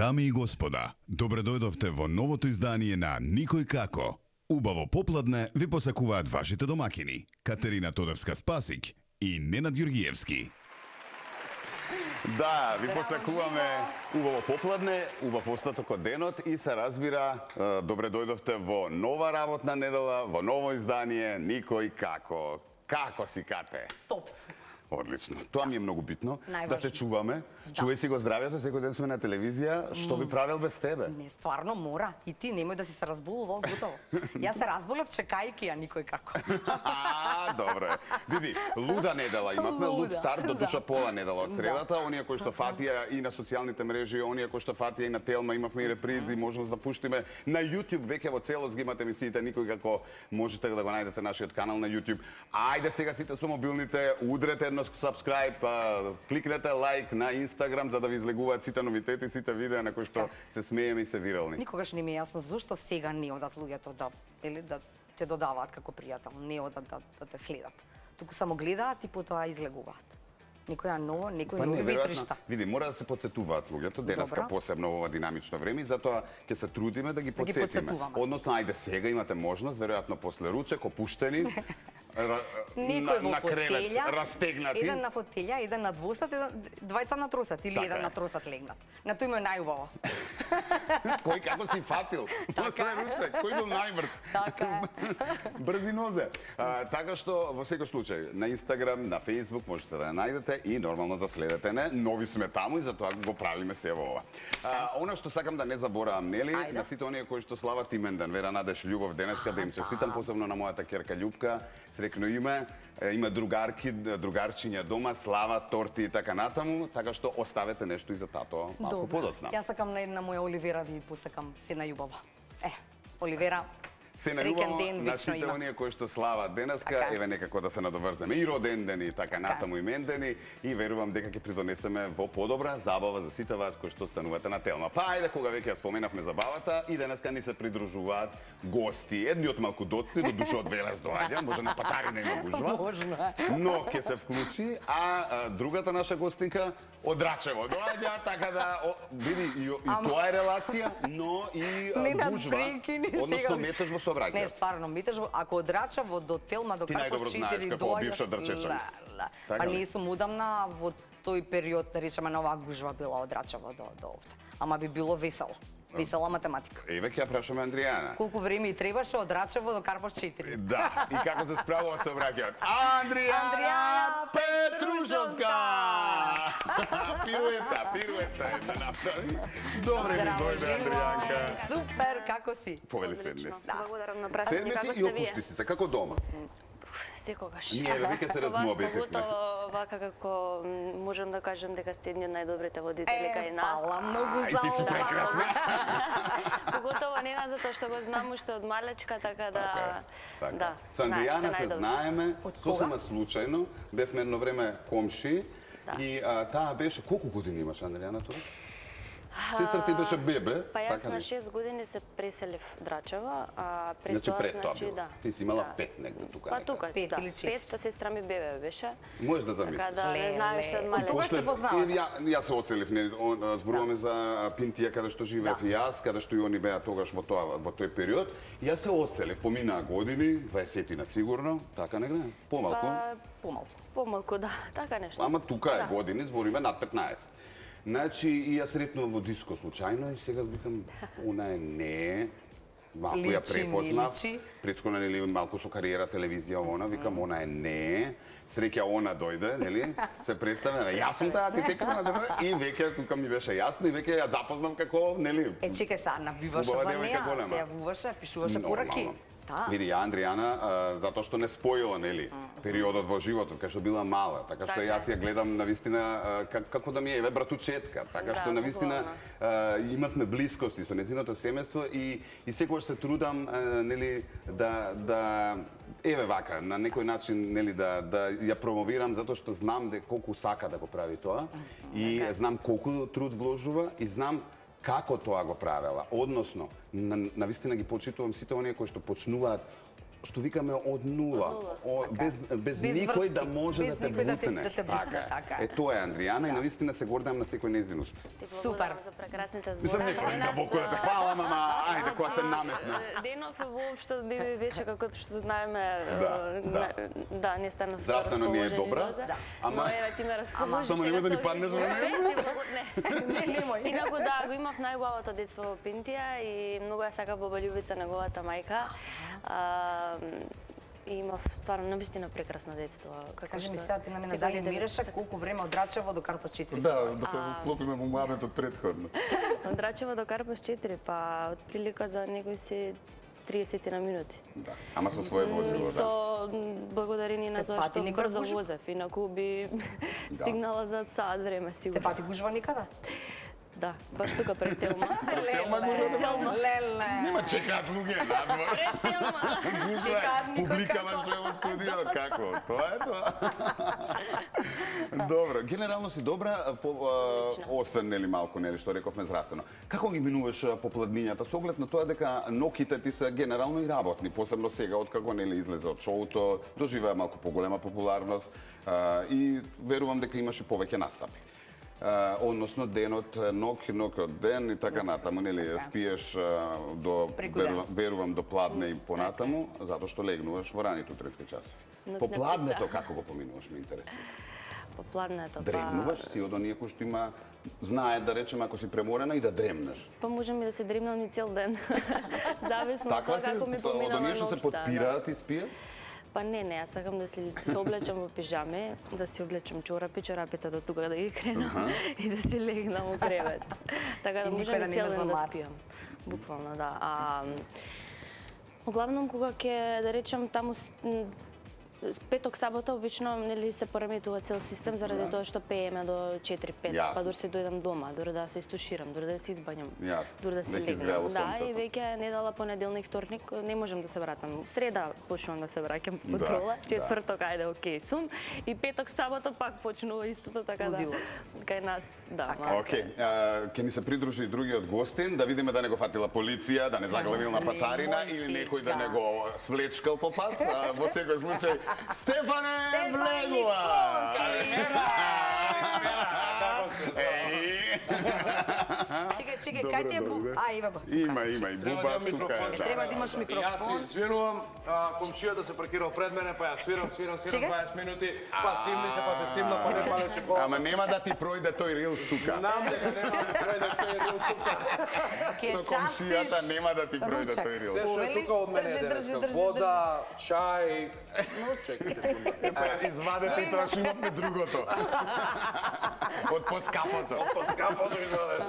Дами и господа, добре дојдовте во новото издание на Никој како. Убаво попладне ви посакуваат вашите домакини Катерина Тодорска-Спасик и Ненад Ѓургиевски. Да, ви посакуваме убаво попладне, убав остаток од денот и се разбира, добре дојдовте во нова работна недела, во ново издание Никој како. Како си, Кате? Топ сум. Одлично. Тоа ми е многу битно. Најважно. Да се чуваме. Да. Чувај си го здравјето, секој ден сме на телевизија. Што би правил без тебе? Не, стварно мора. И ти немој да си се разболувал, готово. Јас се разболев чекајки ја Никој како. Добре. Види, луда недела имавме, луд старт до душа пола недела од средата. Оние кои што фатија и на социјалните мрежи, оние кои што фатија и на Телма, имавме и репризи, можност да пуштиме на YouTube, веќе во целост ги имате емисиите Никој како, можете да го најдете нашиот канал на YouTube. Ајде сега сите со мобилните, удрете subscribe, кликнете лайк на Instagram за да ви излегуваат сите новитети, сите видеа на кои што се смееме и се вирални. Никогаш не ми е јасно зошто сега не одат луѓето да те додаваат како пријател, не одат да те следат. Туку само гледаат и потоа излегуваат. Некоја ново, некои нови ветришта. Види, мора да се потсетуваат луѓето денеска посебно во ова динамично време и затоа ќе се трудиме да ги потсетиме. Односно, ајде сега имате можност, веројатно после ручек, опуштени, некој во фотелја, растегнати. Еден на фотелја, еден на двосат, двајца на тросат или еден на тросат легнат. На тој му е најубаво. Кој како си фатил? После ручек, кој бил најбрз? Така е. Брзи нозе. Така што во секој случај на Instagram, на Facebook можете да ја најдете и нормално заследете не. Нови сме таму и затоа го правиме се во ова. Она што сакам да не заборавам, нели, на сите оние кои што слават имендан, Вера, Надеш, Љубов денеска, да им честитам посебно на мојата ќерка Љупка, среќно име, има другарки, другарчиња дома, слава, торти и така натаму, така што оставете нешто и за тато малку подоцна. Јас сакам на една моја Оливера да ја посакам се најубава. Оливера, се најубаво на сите оние кои што слават денеска, еве некако да се надоврземе и роден ден и така натаму имендени и верувам дека ќе придонесеме во подобра забава за сите вас кои што станувате на Телма. Па ајде, кога веќе ја споменавме забавата и денеска ни се придружуваат гости. Едниот малку доцни, до душа од Велес доаѓа, може на Патарина има гужва. Но ќе се вклучи, а другата наша гостинка од Рачево доаѓа, така да види и тоа е релација, но и гужва, односно метеж во сообраќајот. Не, стварно, метеж ако од Рачево до Телма до Карпов 4 доаѓа. Па не сум удамна во тој период, да речеме, на оваа гужва била од Рачево до овде. Ама би било весело. Весела математика. Еве ќе ја прашаме Андријана. Колку време и требаше од Рачево до Карпов 4? Да, и како се справува сообраќајот? Андријана Петрушовска! Пируета една направи. Добре ми дојде, Андријанка. Супер, како си? Повели седни си. Благодарам на пратење, како и сте вие? опушти си се, како дома. Секогаш. Ние веќе се размобитивме. Поготово вака како можам да кажам дека сте едни од најдобрите водители кај нас. Фала многу за ова. Ти си прекрасна. Поготово не затоа што го знам уште од малечка, така да. Да. Со Андријана се знаеме, сосема случајно, бевме едно време комши и таа беше, колку години имаш Андријана тоа? Сестра ти беше бебе, па јас на 6 години се преселив Драчево, а пред тоа, значи да. Ти си имала 5 негде тука. Па тука, 5 или 4. 5, сестра ми бебе беше. Можеш да замислиш. Така да не знаеш што од мале. Кога се познавате? Јас се оцелив, зборуваме за Пинтија каде што живеев и јас, каде што и они беа тогаш во тој период. Јас се оцелив, поминаа години, 20 на сигурно, така негде, помалку. Помалку, да, така нешто. Ама тука е години, збориме над 15. Значи, и јас сретнувам во диско случајно и сега викам, она е не, малку ја препознав. Предскона, нели, малку со кариера телевизија, она, викам, она е не. Среќа она дојде, нели, се представи, јас сум таа, ти текна, и веќе тука ми беше јасно и веќе ја запознав како, нели. Чекај се, навиваше за неа, се јавуваше, пишуваше пораки. Види, ја Андријана, затоа што не споила, нели, периодот во животот, кај што била мала, така што јас ја гледам навистина како да ми е братучетка, така што навистина имавме блискости со незиното семејство и секогаш се трудам, нели, да еве вака, на некој начин, нели, да ја промовирам затоа што знам колку сака да го прави тоа и знам колку труд вложува и знам како тоа го правела. Односно, навистина ги почитувам сите оние кои што почнуваат што викаме од нула, без никој да може да те бутне. Така е. Тоа е Андријана и навистина се гордам на секој нејзин успех. Супер. За прекрасните зборови. Мислам некој на воку да те фалам, ама ајде која се наметна. Денов воопшто не ми беше како што знаеме, да, не стана здравствено ми е добра, ама еве ти ме расположи. Само нема да ни паднеш во неа. Не, инаку да, го имав најубавото детство во Пинтија и многу ја сакав баба Љубица, неговата мајка. И имав стварно навистина прекрасно детство. Кажи ми сега ти на мене дали миреше колку време од Драчево до Карпас 4? Да се вклопиме во муабетот предходно. Од Драчево до Карпас 4, па отприлика за некои си 30 на минути. Да, ама со своје возило, да. Со благодарение на тоа што брзо возев, инаку би стигнала за саат време сигурно. Те фати гужва никада? Да, баш тука пред Телма. Телма гужва? Леле. Нема чекаат луѓе надвор. Пред Телма. Гужва публикава што е во студио, како? Тоа е тоа. Добро, генерално си добра, освен нели малку, нели што рековме здравствено. Како ги минуваш попладнињата со оглед на тоа дека ноките ти се генерално и работни, посебно сега откако нели излезе од шоуто, доживеа малку поголема популарност и верувам дека имаше повеќе настапи. Односно денот, нок од ден и така натаму, нели, спиеш до, верувам, до пладне и понатаму, затоа што легнуваш во раните утрински часови. Попладнето како го поминуваш, ме интересира? Попладнето, па... Дремнуваш си од оние кои што има, знае да речеме ако си преморена и да дремнеш? Па можем и да се дремнам и цел ден. Зависно од тоа како ми поминала ноќта. Од оние што се подпираат и спијат? Па не, јас сакам да се облечам во пижаме, да си облечам чорапите до тука да ги кренам и да си легнам во кревет. Така да можам и цел ден да спијам. Буквално, да. Оглавном кога ќе, да речем, таму петок, сабота, обично нели се пореметува цел систем заради тоа што пееме до 4-5, па дури се дојдам дома, дури да се истуширам, дури да се избањам, дури да се легнам. Да, и веќе недела, понеделник, вторник не можам да се вратам. Среда почнувам да се враќам по контрола, четврток ајде окей сум и петок, сабота пак почнува истото, така да кај нас, да. Океј, ќе ни се придружи и другиот гостин, да видиме да не го фатила полиција, да не заглавил на патарина или некој да не го свлечкал по пат. Во секој случај Стефане Влегова! Чекај, кај ти е Буб? Има го. Има и Буба тука. Треба да имаш микрофон. Јас се извинувам, комшијата се паркирал пред мене, па ја свирам 20 минути, па се симна, па не палеше по... Ама нема да ти пројде тој рилс тука. Знам дека нема да пројде тој рилс тука. Со комшијата нема да ти пројде тој рилс. Се што е тука од мене денеска. Вода, чај... Извадете и тоа што имавме другото. Од поскапото. Од поскапото извадете.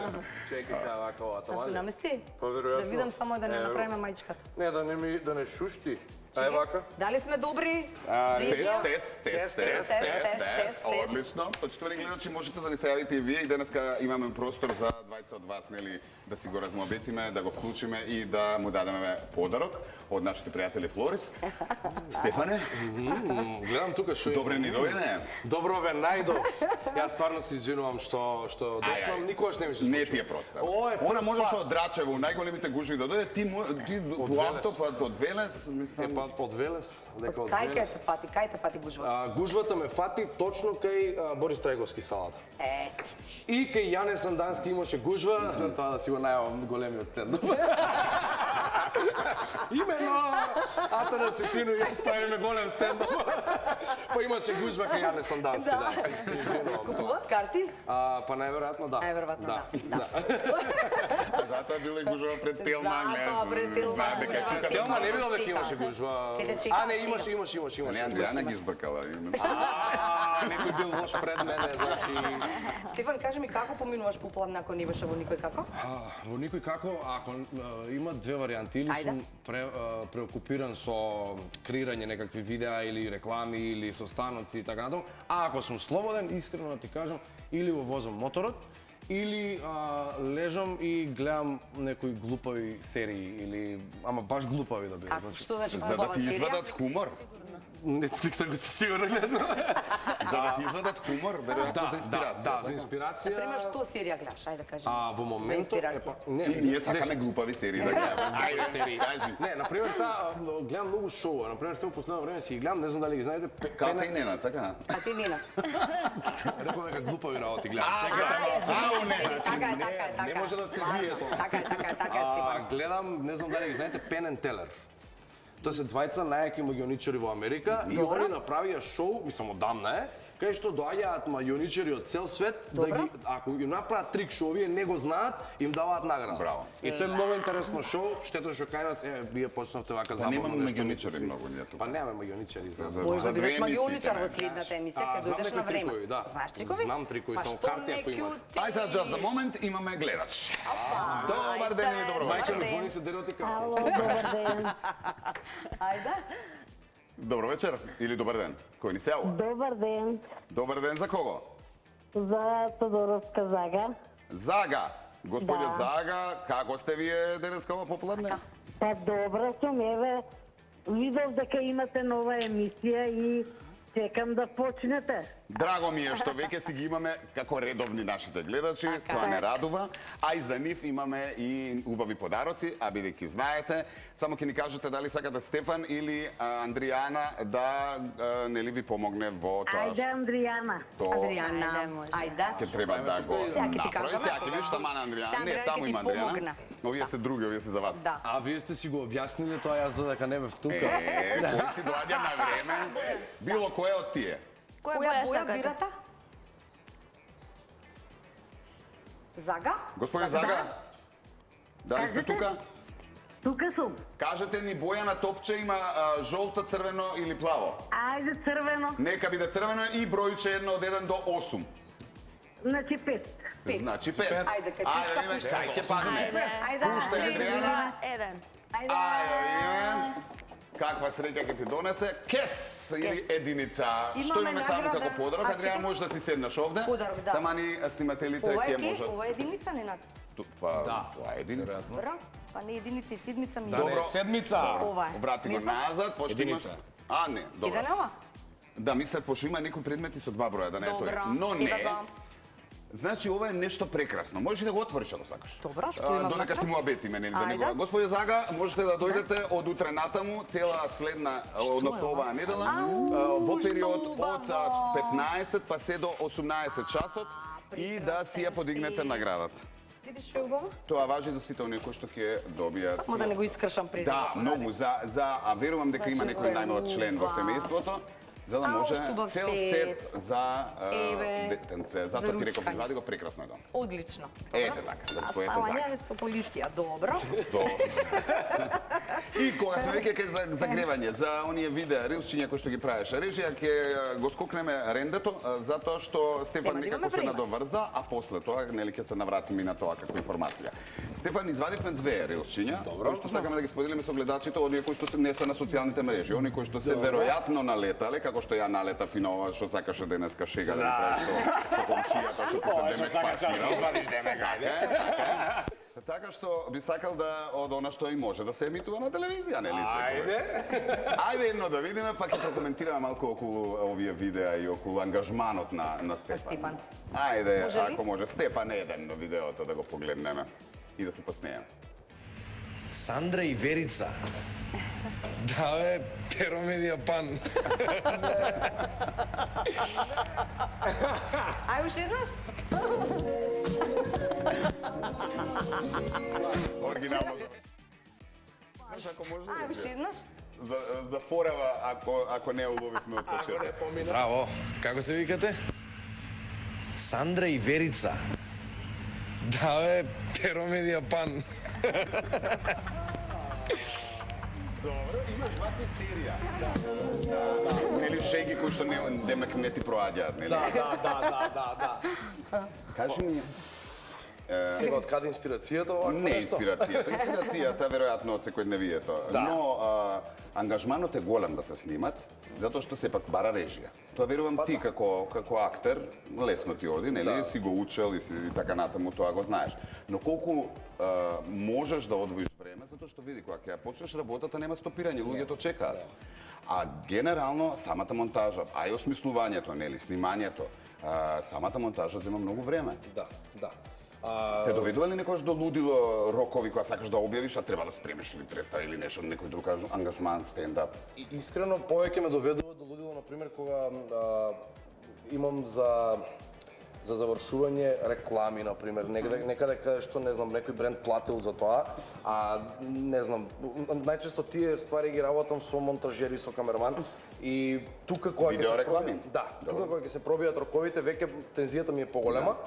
Чекај сега вака ова томази. Намести? Поверојатно. Да видам само да не направиме мајчката. Не, да не шушти. Ај вака. Дали сме добри? Тест. Одлично. Почитувани гледачи, можете да ни се јавите и вие и денеска имаме простор за двајца од вас, нели, да си го размобетиме, да го вклучиме и да му дадеме подарок од нашите пријатели Флорис. Стефане? Гледам тука што Добре ни дојде. Добро ве најдов. Јас стварно се извинувам што дошлам, никогаш не ми се случи. Не ти е простор. Она можеш од Драчево, најголемите гужви да дојде, ти по автопат од Велес, мислам. Од Велес, дека од Кај Велес. кај те фати гужва? Гужвата ме фати точно кај Борис Трајговски салата. И кај Јане Сандански имаше гужва, тоа да си го најавам големиот стендап. Имено, Атана Сетину и јас правиме голем стендап. Па имаше гужва кај Јане Сандански, да, се извинувам. Купува карти? Па најверојатно да. Најверојатно да. Затоа била и гужва пред Телма. Затоа пред Телма. Телма не видел дека имаше гужва. Не, имаше. Не, Андријана ги избркала. Некој бил лош пред мене, значи... Стефан, кажи ми како поминуваш попладне ако не беше во никој како? Во никој како, ако има две варијанти, или сум преокупиран со креирање некакви видеа или реклами или со станоци и така натаму, а ако сум слободен, искрено да ти кажам, или го возам моторот, или лежам и гледам некои глупави серии или ама баш глупави да бидат. А што значи За да глупава ти серија? извадат хумор? Netflix го си сигурно не знам. За да ти извадат хумор, веројатно за инспирација. Да, за инспирација. Например, што серија гледаш? Ајде да кажи. Во моментот И ние сакаме глупави серии да гледаме. Ајде серии. Кажи. Не, например, сега гледам многу шоу. Например, сега во последно време си ги гледам, не знам дали ги знаете. Ката и Нена, така? А ти Нина? Рекол дека глупави работи гледам. Така. Не може да сте вие тоа. Така, Стиван. Гледам, не знам дали ги знаете, Penn and Teller. Тоа се двајца најаки магионичари во Америка и они направија шоу, мислам одамна е, кај што доаѓаат магионичари од цел свет, да ги, ако им направат трик што овие не го знаат, им даваат награда. Браво. И тоа е многу интересно шоу, штето што кај нас вие почнавте вака забавно немаме нешто. магионичари многу ние тука. Па немаме магионичари за. Може да за бидеш две магионичар емисии, во следната емисија, кога Знам дојдеш на некои време. трикови, да. Знаеш трикови? Знам трикови, Па само што карти ако не имаш. кјути? Ај сега, just the moment, имаме гледач. Добар ден или добро Мајка ми вечер. звони се дероти касно. Ало, добар ден. Ајде. Добро вечер или добар ден. Кој ни се јавува? Добар ден Добар ден за кого? за Тодоровска Зага. Зага. Господја Да. Зага, како сте вие денеска ова попладне? Па добро сум, еве, видов дека имате нова емисија и чекам да почнете. Драго ми е што веќе си ги имаме како редовни нашите гледачи, тоа не радува, а и за нив имаме и убави подароци, а бидејќи знаете, само ќе ни кажете дали сакате Стефан или Андријана да нели ви помогне во тоа. Ајде, Андријана. Адријана, ајде. Ќе треба да го Сега ќе ти направи. кажам, Сега ќе видиш тамана Андријана. Сега Не, Андријана таму ќе има ти помогна. Андријана. Овие се други, овие се за вас. Да. А вие сте си го објасниле тоа јас додека не бев тука. Кој си доаѓа на време, било кое од тие. Која боја бирата? Зага? Господја Зага, дали сте Кажете? тука? Тука сум. Кажете ни боја на топче има жолто, црвено или плаво? Ајде, црвено. Нека биде црвено и бројче 1 од 1 до 8. Значи 5. Значи 5. Ајде, кај Ајде, пушта, видиме, пушта. кај ќе падне. Ајде. Пушта, Адријана. Еден. Ајде. Ајде, видиме. Каква среќа ќе ти донесе? Кец или единица. Што Имаме имаме таму награда. како подарок? А, Адријана, чекај. можеш да си седнеш овде. Подарок, да. Тамани снимателите Ова е ќе ке? можат. Ова е единица, Ненад? Па, Да. тоа е единица. Добро. Па не единица и седмица ми. Да не Добро. седмица. Ова е. Врати го Не знам. назад, пошто имаш... Единица. А, не, добро. Еден ова? Да, мислев, пошто има некои предмети со 2 броја, да не е тој. Добро. Но И не. така. Значи, ова е нешто прекрасно. Можеш и да го отвориш ако сакаш. Добро, што има Додека внатре? си му обетиме, нели, да не Ајде. го... Господја Зага, можете да дојдете од утре натаму, цела следна, односно оваа недела, во период што од убаво. 15 па се до 18 часот и да си ја подигнете наградата. Видиш што е убаво? Тоа важи за сите оние кои што ќе добијат. Само да не го искршам преди. Да, многу а верувам дека има некој најмлад член во семејството, за да може што убав цел сет. сет за Еве, детенце. Затоа ти реков, извади го, прекрасно е дом. Одлично. Ете така, за твојата Ставање Зага. со полиција, добро. И кога сме веќе кај загревање за оние видеа, рилсчиња кои што ги правеше режија, ќе го скокнеме рендето, затоа што Стефан Нема да некако имаме се време. надоврза, а после тоа нели ќе се навратиме и на тоа како информација. Стефан, извадивме 2 рилсчиња, кои што сакаме да ги споделиме со гледачите, оние кои што се не се на социјалните мрежи, оние кои што се веројатно налетале, како што ја налетав и на ова што сакаше денеска шега да ми правиш со комшијата што ти се демек паркира. извадиш демек, ајде. Така што би сакал да од она што и може да се емитува на телевизија, нели се? Ајде едно да видиме, па ќе прокоментираме малку околу овие видеа и околу ангажманот на Стефан. Стефан. Ајде, Може ли? ако може, Стефан еден на видеото да го погледнеме и да се посмееме. Сандра и Верица. Да, бе, перо ми диапан. Ај уште еднаш? Оригинално. Знаеш, ако може Ај уште еднаш? за форева, ако не уловивме од почеток. Здраво, како се викате? Сандра и Верица. Да, бе, перо ми диапан. Добро, имаш вакви серија. Нели шеги кои што демек не ти проаѓаат, нели? Да. Кажи ми, Сега, од каде инспирацијата? Не инспирацијата. Инспирацијата, веројатно, од секојдневието. Но ангажманот е голем да се снимат, затоа што сепак бара режија. Тоа верувам ти како актер, лесно ти оди, нели, си го учел и така натаму, тоа го знаеш. Но колку можеш да одвоиш време, затоа што види, кога ќе ја почнеш работата, нема стопирање, луѓето чекаат. А генерално, самата монтажа, а и осмислувањето, нели, снимањето, самата монтажа зема многу време. Да. Те доведува ли некојаш до лудило рокови кога сакаш да објавиш, а треба да спремиш или представи или нешто, некој друг ангажман, стендап? Искрено, повеќе ме доведува до лудило, например, кога имам за завршување реклами, например, некаде каде што, не знам, некој бренд платил за тоа, а не знам, најчесто тие ствари ги работам со монтажери, со камерман и тука кога ќе се реклами? Да, тука кога ќе се пробијат роковите, веќе тензијата ми е поголема.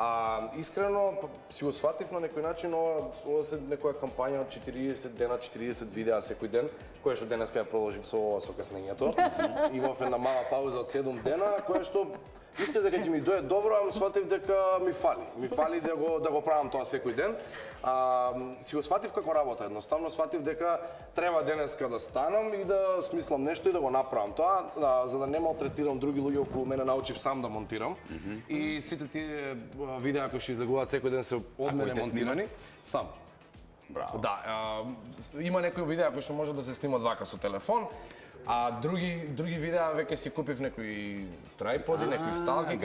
А искрено си го сватив на некој начин, ова се некоја кампања од 40 дена, 40 видеа секој ден, која што денеска ја продолжив со каснењето. Имав една мала пауза од 7 дена, која што мислев дека ќе ми дое добро, ама сватив дека ми фали. Ми фали да го правам тоа секој ден. Си го сватив како работа, едноставно сватив дека треба денеска да станам и да смислам нешто и да го направам тоа, за да не малтретирам други луѓе околу мене, научив сам да монтирам. И сите тие видеа кои што излегуваат секој ден се од мене монтирани сам. Браво. Да, има некои видеа кои што може да се снимат вака со телефон, а други видеа веќе си купив некои трајподи, некои сталки,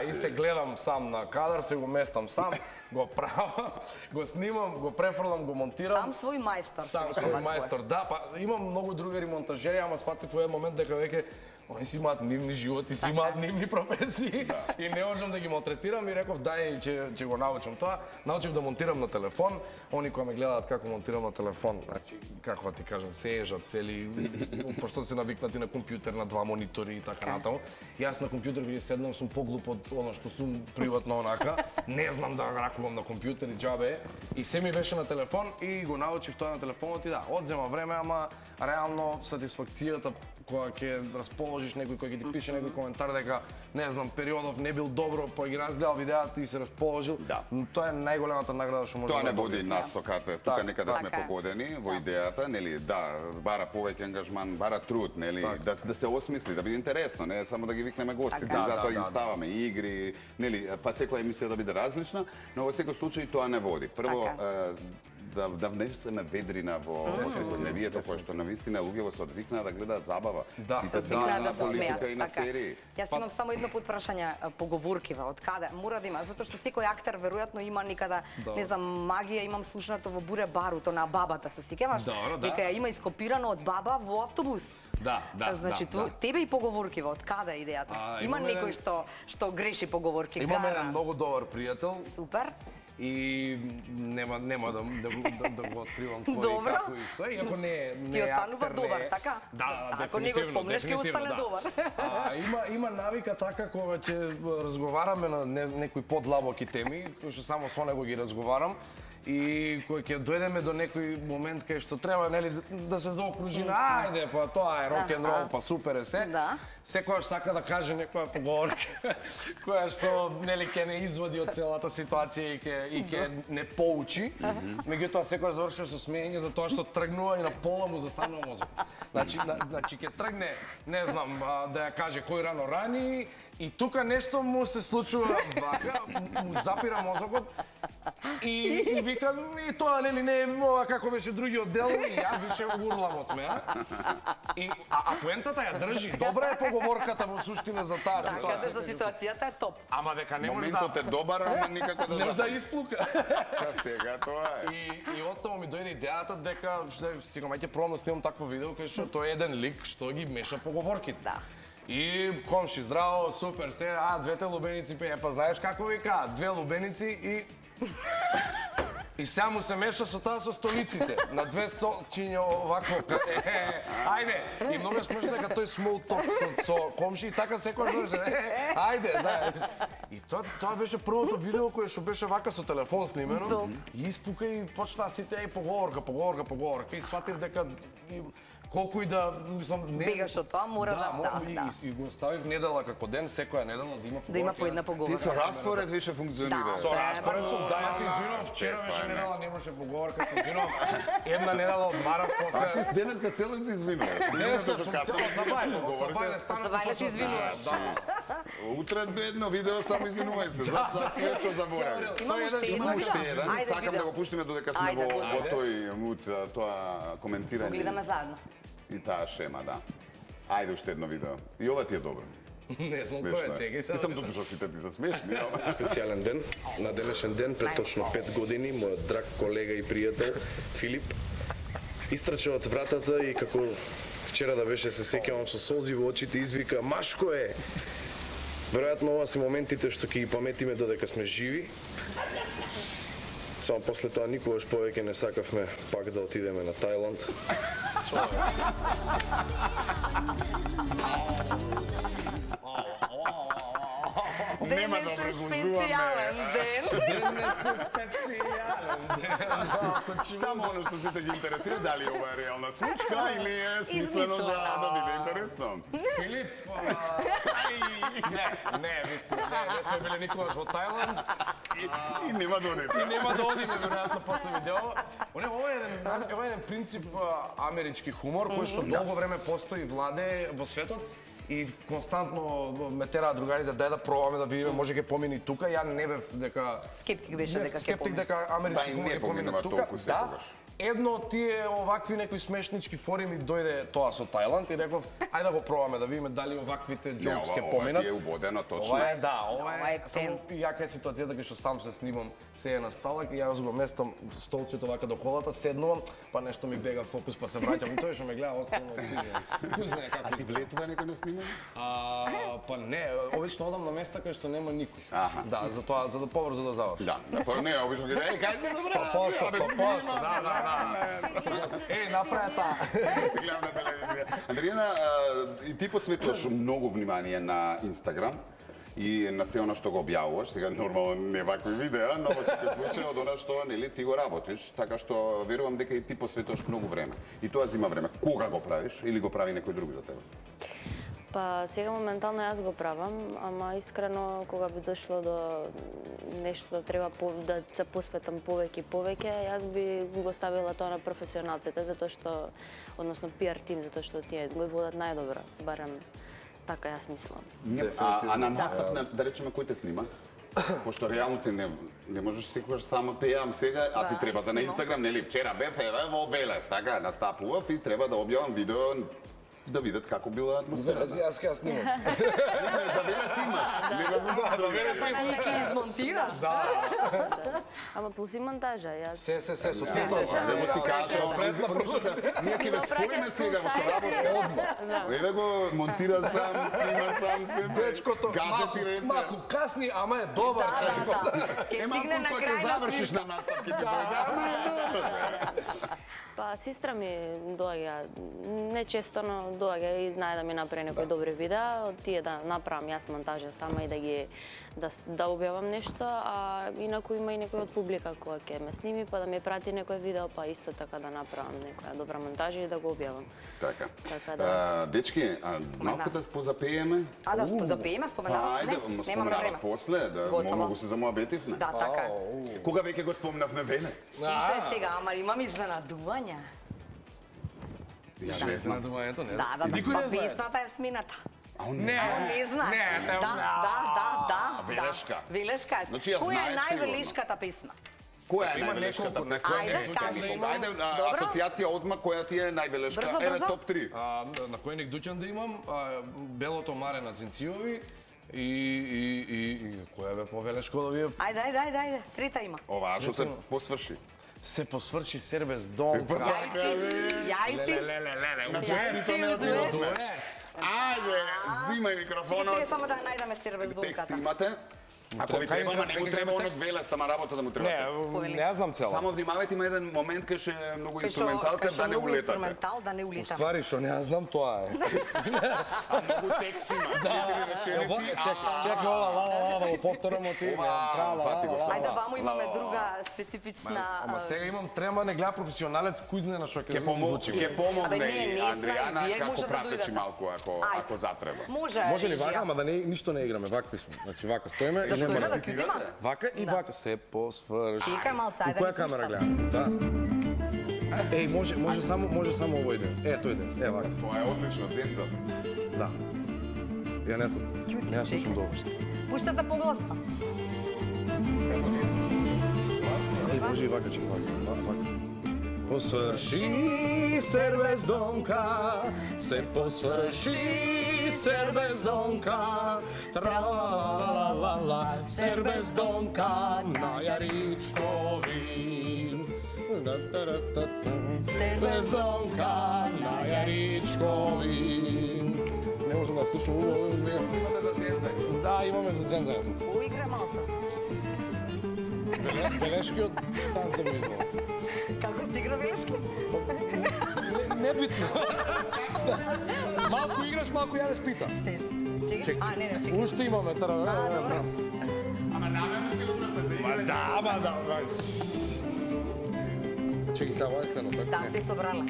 и се гледам сам на кадар, се го местам сам, го правам, го снимам, го префрлам, го монтирам. Сам свој мајстор. Сам свој мајстор, да, па имам многу другари монтажери, ама сватив во еден момент дека веќе они си имаат нивни животи, си имаат нивни професии и не можам да ги малтретирам и реков дај ќе го научам тоа. Научив да монтирам на телефон. Они кои ме гледаат како монтирам на телефон, значи како ти кажам, се ежат цели, пошто се навикнати на компјутер, на два монитори и така натаму. Јас на компјутер кога седнам сум поглуп од она што сум приватно онака. Не знам да ракувам на компјутер и џабе. И се ми беше на телефон и го научив тоа на телефонот и да, одзема време, ама реално сатисфакцијата кога ќе расположиш некој кој ќе ти пише некој коментар дека не знам периодов не бил добро, па ги разгледал видеата и се расположил. Тоа е најголемата награда што може да. Тоа не води нас со Кате, тука некаде сме погодени во идејата, нели, да, бара повеќе ангажман, бара труд, нели, да се осмисли, да биде интересно, не само да ги викнеме гостите, затоа ги ставаме игри, нели, па секоја емисија да биде различна, но во секој случај тоа не води. Прво да внесеме ведрина во секојдневието, кој што навистина луѓето се одвикнаа да гледаат забава. Сите се на политика и на серии. Јас имам само едно подпрашање, поговоркива, од каде мора да има, затоа што секој актер веројатно има некада, не знам, магија, имам слушнато во Буре баруто на бабата, се сеќаваш? Дека ја има ископирано од баба во автобус. Да. Значи, тебе и поговоркива, од каде е идејата? Има некој што греши поговорки, Имам еден многу добар пријател. Супер. И нема да го откривам кој како и што, иако не е актер. Ти останува добар, така? Да, ако не го спомнеш, ќе остане добар. Има навика така кога ќе разговараме на некои подлабоки теми, кои што само со него ги разговарам, и кога ќе дојдеме до некој момент кај што треба, нели, да се заокружи на ајде, па тоа е рок н рол, па супер е се. Секојаш сака да каже некоја поговорка која што, нели, ќе не извади од целата ситуација и ќе не поучи. Меѓутоа секојаш завршува со смеење за тоа што тргнува и на пола му застанува мозок. Значи ќе тргне, не знам, да ја каже кој рано рани и тука нешто му се случува вака, му запира мозокот и вика, и тоа нели не е ова како беше другиот дел, и ја више урлам од смеа. А поентата ја држи, добра е поговорката во суштина за таа ситуација. За ситуацијата е топ. Ама дека не може моментот е добар, ама никако да не може да исплука. Сега тоа е. И оттаму ми дојде идејата дека сега ќе пробам да снимам такво видео кај што тој е еден лик што ги меша поговорките. И комши, здраво, супер, се, двете лубеници пее, па знаеш како вика, две лубеници и сега му се меша со таа со столиците, на две столчиња овако, ајде, и многу смешно дека тој смол топ со комши и така секој зовеше, ајде, да. И тоа беше првото видео кое што беше вака со телефон снимено, и испука и почнаа сите поговорка, и сватив дека колку и да, мислам, не... Бегаш од тоа, мора да. И го ставив недела како ден, секоја недела да има по една поговорка. Ти со распоред више функционираш. Со распоред сум, да, јас се извинувам, вчера беше недела немаше поговорка, се извинувам. Една недела одмарав после. А ти денеска цело се извинуваш. Денеска сум цело забајле станав. Забајле се извинуваш. Утре бедно видео само извинувај се. За све што заборави. Имам уште еден. Сакам да го пуштиме додека сме во тој мут, тоа коментирање. Гледаме заедно. И таа шема, да. Ајде уште едно видео. И ова ти е добро. Не знам кој е, чекај се. Мислам тоа што сите ти се смешни. Специјален ден, на денешен ден, пред точно 5 години, мојот драг колега и пријател Филип истрча од вратата и како вчера да беше, се сеќавам со солзи во очите, извика: "Машко е!" Веројатно ова се моментите што ќе ги паметиме додека сме живи. Само после тоа никогаш повеќе не сакавме пак да отидеме на Тајланд. Нема да специјален ден. Денес е специјален ден. Само оно што сите ги интересира, дали ова е реална случка или е смислено за да биде интересно. Филип, не, не сме били никогаш во Тајланд. И нема да одите. И нема да одиме, веројатно, после видео. Ова е еден принцип амерички хумор, кој што долго време постои и владее во светот. И константно ме тераат другарите да пробаме да видиме, може ќе помини тука. Ја не бев дека Скептик беше дека ќе помини. Скептик дека амерички хумор ќе помине тука. Да. Едно од тие овакви некои смешнички форumi дојде тоа со Тајланд и реков ајде да го пробаме да видиме дали оваквите џокс ќе поминат. Ова е убодено точно. Ова е само јака е ситуацијата кај што сам се снимам, се е на сталак и јас го местам столчето вака до колата, седнувам, па нешто ми бега фокус, па се враќам и тој што ме гледа оставно кој знае како. А ти влетува некој на снимање? Па не, обично одам на места кај што нема никој. Да, за тоа, за да побрзо да заврши. Да, не, обично ќе кај се добра. 100%, да. Направи таа. Гледам на телевизија. Андријана, и ти посветуваш многу внимание на Инстаграм и на се она што го објавуваш, сега нормално не вакви видеа, но во секој случај од она што нели ти го работиш, така што верувам дека и ти посветуваш многу време. И тоа зима време. Кога го правиш или го прави некој друг за тебе? Па сега моментално јас го правам, ама искрено кога би дошло до нешто да треба да се посветам повеќе и повеќе, јас би го ставила тоа на професионалците, затоа што, односно PR тим, затоа што тие го водат најдобро, барем така јас мислам. А на настап, да речеме, кој те снима? Пошто реално ти не можеш секогаш само пејам сега, а ти треба да на Инстаграм, нели, вчера бев во Велес, така, настапував и треба да објавам видео да видат како била атмосферата. Знаеш, јас кога снимам. За Велес имаш. За Велес имаш. И ќе измонтираш. Да. Ама плюс и монтажа, јас... Се, со тоа. Се го си кажа, ние ќе ве споиме сега во соработка. Еве го монтира сам, снима сам, све. Дечкото, малку касни, ама е добар човек. Малку кога ќе завршиш на настап, ќе ти дојде, ама е добро. Па сестра ми доаѓа, не често, но доаѓа и знае да ми направи некои добри видеа, тие да направам јас монтажа сама и да ги да објавам нешто, а инаку има и некој од публика која ќе ме сними, па да ми прати некој видео, па исто така да направам некоја добра монтажа и да го објавам. Така. Така да. Дечки, малку да позапееме? Да запееме, споменавме? Ајде, споменавме после, да многу се замоабетивме. Да, така. Кога веќе го спомнавме Велес? Слушај сега, ама имам изненадувања. Ја не знам. Изненадувањето, не? Да, песната е смината. Не, не знае. Не, Да. Велешка. Велешка е. Значи, ја која е знаеш највелешката песна? Која е највелешката песна? Ајде, асоциација одма, која ти е највелешка? Еве топ 3. На кој ник дуќан да имам? Белото маре на Цинцијови и која бе повелешко да вие? Ајде, трита има. Ова што се посврши. Се посврши Сербез дом. Јајти. Ајде, зимај микрофонот. Чекај само да најдеме Сербез дом. Текст имате. Ако ви треба, ама не му треба оно велест, ама работа да му треба. Не, ја знам цела. Само внимавајте, има еден момент кај ше многу инструменталка да не улетате. Да не улетате. Уствари, што не ја знам, тоа е. А многу текст има, 4 реченици. Чекай, ла, да го повторам ти. Ајде, ваму имаме друга специфична... Ама сега имам трема, не гледа професионалец, кој знае на што ќе звучи. Ке помогне и Андријана како пратечи малку, ако затреба. Може ли вака, ама да ништо не играме, вака сме. Значи вака стоиме и нема да цитирате. Вака и вака се посврши. Чекај малце, ајде. Која камера гледам? Да. Еј, може само овој денес. Тој денес. Вака. Тоа е одлично, дзензата. Да. Ја не слушам добро. Пуштате погласно. Може и вака, чекай, вака. Посврши, сербездонка, се посврши, сербездонка, тра-ла-ла-ла-ла, сербездонка на Јаричкови. Сербездонка на Јаричкови. Не можем да слушам убаво. Да, имаме за цензането. Уигра малце. Велешкиот танц да го изволам. Како сте игра Велешки? Небитно. Малку играш, малку јадеш пита. Чекай. Чекай. Уште имаме. Добро. Ама намерно ти одбрата за игра. Да. Чекай сега, ова е следно, така? Да, се собрала.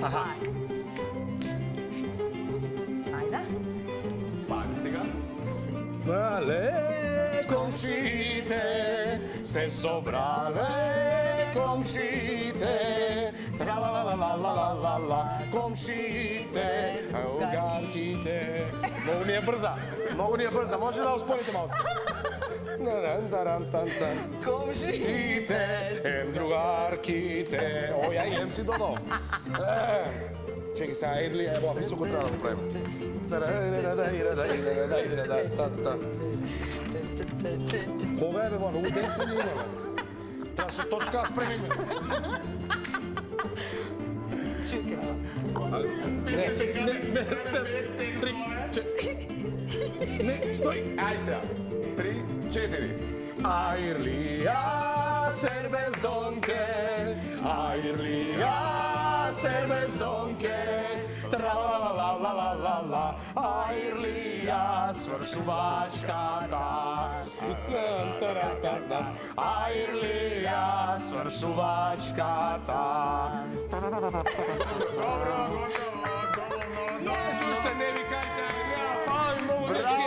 Ајде. Пази сега. Мале комшите се собрале комшите, тра-ла-ла-ла-ла-ла-ла, комшите, угарките. Многу ни е брза, може да успорите малце. Комшите, другарките, ја идем си додол. Чекай сега, Едли, ево, високо треба да го правим. Кога е, бе, многу ден се не имаме. Трябваше точка да спремиме. Чекай. Не, стој! Ај сега. 3, 4. Ајрлија, сербездонке, ајрлија, сербездонке, тра-ла-ла-ла-ла-ла-ла, ајрлија, свршувачката, ајрлија, свршувачката. Добро. Уште не ви кајте, пави многу дечки.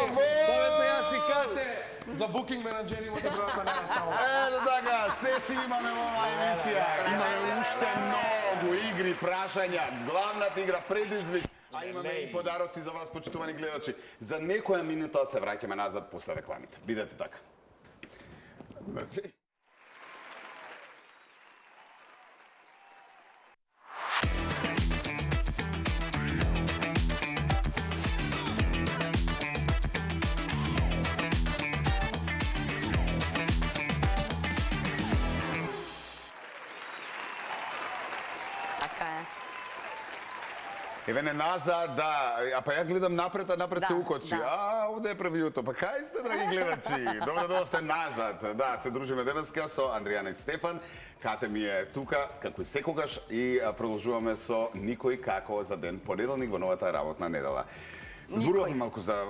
Доветме јас и карте за букинг менаџери имате бројата на таму. Ето така, се си имаме во оваа емисија. Имаме уште многу игри, прашања, главната игра предизвик, а имаме и подароци за вас, почитувани гледачи. За некоја минута се враќаме назад после рекламите. Бидете така. Еве не назад, да. А па ја гледам напред, а напред се укочи. Овде е превијуто. Па кај сте, драги гледачи? Добро дојдовте назад. Да, се дружиме денеска со Андријана и Стефан. Кате ми е тука, како и секогаш, и продолжуваме со Никој како за ден понеделник во новата работна недела. Зборувавме малку за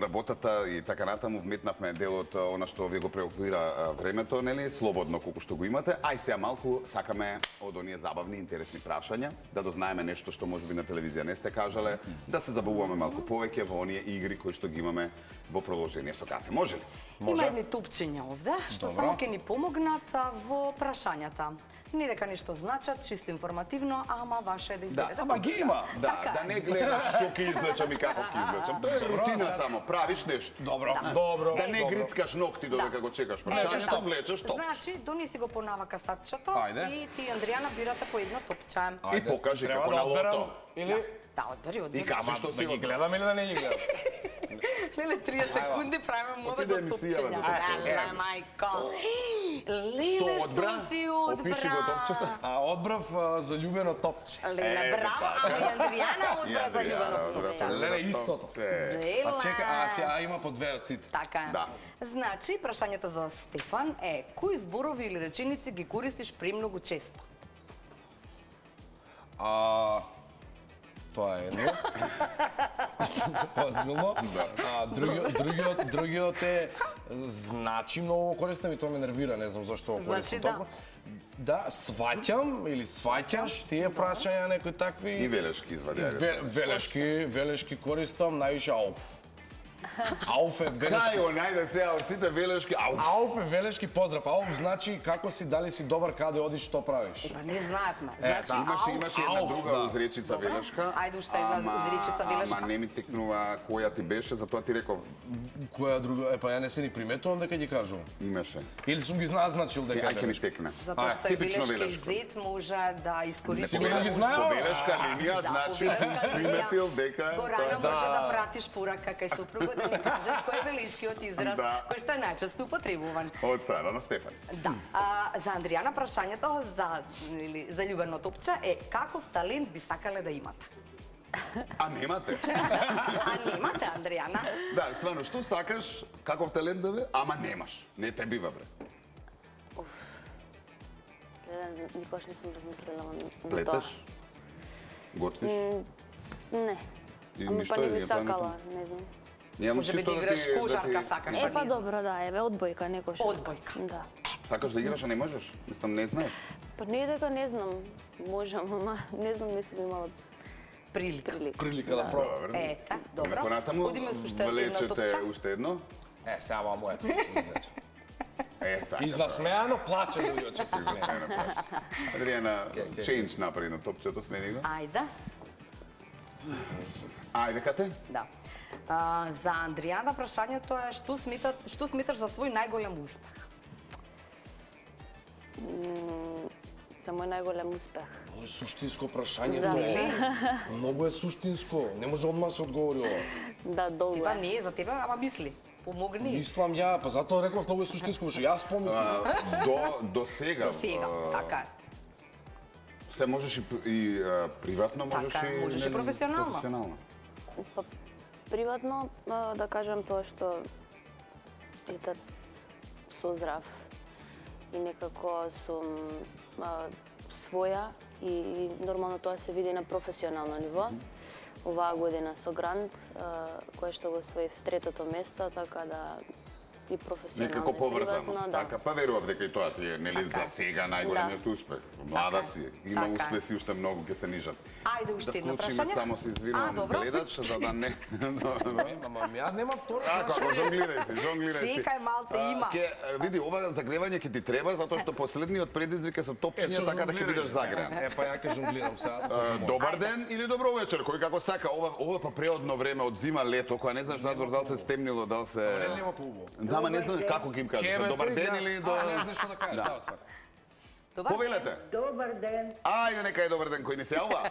работата и така натаму, вметнавме дел од она што ви го преокупира времето, нели, слободно колку што го имате, а и сега малку сакаме од оние забавни, интересни прашања, да дознаеме нешто што можеби на телевизија не сте кажале, да се забавуваме малку повеќе во оние игри кои што ги имаме во продолжение со Кате. Може ли? Има едни тупчиња овде, што само ќе ни помогнат во прашањата. Не дека нешто значат, чисто информативно, ама ваше е да изберете. Да, ама ги има. Да не гледаш што ќе извлечам и како ќе извлечам. Тоа е рутина само, правиш нешто. Добро. Да не грицкаш ногти додека го чекаш прашањето, влечеш топ. Значи, донеси го по навака саччето и ти, Андријана, бирате по едно топче. И покажи како на лото. Или? Да, одбери. И кажи што си ги гледам или да не ги гледам? Леле, 30 секунди правиме момент Отиде од емисија, топчења. бе, за тоа. Леле, мајко. Леле, Што одбра? што си одбра? Опиши го топчето. А одбрав заљубено топче. Леле, браво, ама и Андријана одбра за љубеното топче. Леле, истото. Леле. А чека, сега има по две од сите. Така е. Да. Значи, прашањето за Стефан е, кои зборови или реченици ги користиш премногу често? Тоа е едно. Позбилно. Другиот е значи многу користам и тоа ме нервира, не знам зашто го користам Значи, да. толку. Да, сваќам или сваќаш тие прашања некои такви. И велешки извади. Велешки користам, највише ауф. Ауф е велешки. Кај го најде сега од сите велешки, ауф. Ауф е велешки поздрав. Ауф значи како си, дали си добар, каде одиш, што правиш. Па не знаевме. Значи, Имаше една ауф, друга да. узречица велешка. Ајде уште една узречица велешка. Ама не ми текнува која ти беше, затоа ти реков Која друга? Па ја не се ни приметувам дека ги кажувам. имаше. Или сум ги назначил дека Ајде ми текне. Затоа што е типично велешки велешко. езит може да искористи. Сигурно ги знаем. По велешка линија, значи си приметил дека Порано може да пратиш порака кај супругот да ни кажеш кој е велешкиот израз Да. кој што е најчесто употребуван. од страна на Стефан. Да. За Андријана прашањето за љубено топче е каков талент би сакале да имате? А немате. А немате, Андријана? Да, стварно, што сакаш, каков талент да бе, ама немаш. Не те бива, бре. Никош не сум размислила на тоа. Плетеш? Готвиш? Не. И Ама ништо па не или би е сакала, не знам. Немам Може би чисто да да играш ти- кошарка, сакаш. Е, па добро, да, еве, одбојка, некош. Одбојка. Да. Сакаш да играш, а не можеш? Мислам, не знаеш. Па не е дека не знам, можам, ама не знам, не сум имала Прилика. Прилика да пробам. Ете, добро. Понатаму, Одиме со уште една влечете топча. уште едно. Сега моето да се излече. Така. Изнасмеано плаче луѓе, че се смеја. Адријана, чейндж направи на топчето, смени го. Ајде. Ајде, кате? Да. За Андријана прашањето е што смиташ за свој најголем успех? за мој најголем успех. Тоа е суштинско прашање. Да. тоа. Многу е суштинско. Не може одма се одговори ова. Да, долго Това е. не е за тебе, ама мисли. Помогни. Мислам ја, па затоа реков многу е суштинско, што јас помислам. До сега. До сега, така е. Се можеш и приватно, можеш Така е, и можеш и нели, професионално. Па, приватно, да кажам тоа што ете со здрав и некако сум своја и нормално тоа се види на професионално ниво. Оваа година со грант, кој што го освоив третото место, така да и професионално Некако и поврзано. приватно, да. Така, па верував дека и тоа ти е нели за сега најголемиот успех. Млада си, има Така е. успеси уште многу ќе се нижат. Ајде уште едно Да вклучиме, прашање. само се извинувам добро. гледач, за да не... Ама ја нема второ Како, прашање. жонглирај си, жонглирај си. Чекај малце, има. Види, ова загревање ќе ти треба, затоа што последниот предизвик е со топчиња, така да ќе бидеш загреан. Е, па ја ќе жонглирам сега. Добар ден или добро вечер, кој како сака. Ова па преодно време од зима лето, кога не знаеш надвор дали се стемнило, дали се... Не нема поубаво. Да, ама не знаеш како ќе им кажеш. Добар ден или до... Не знаеш што да кажеш, да, ствар. Добар. Повелете. Добар ден, Ајде, нека е добар ден, кој ни се јавува.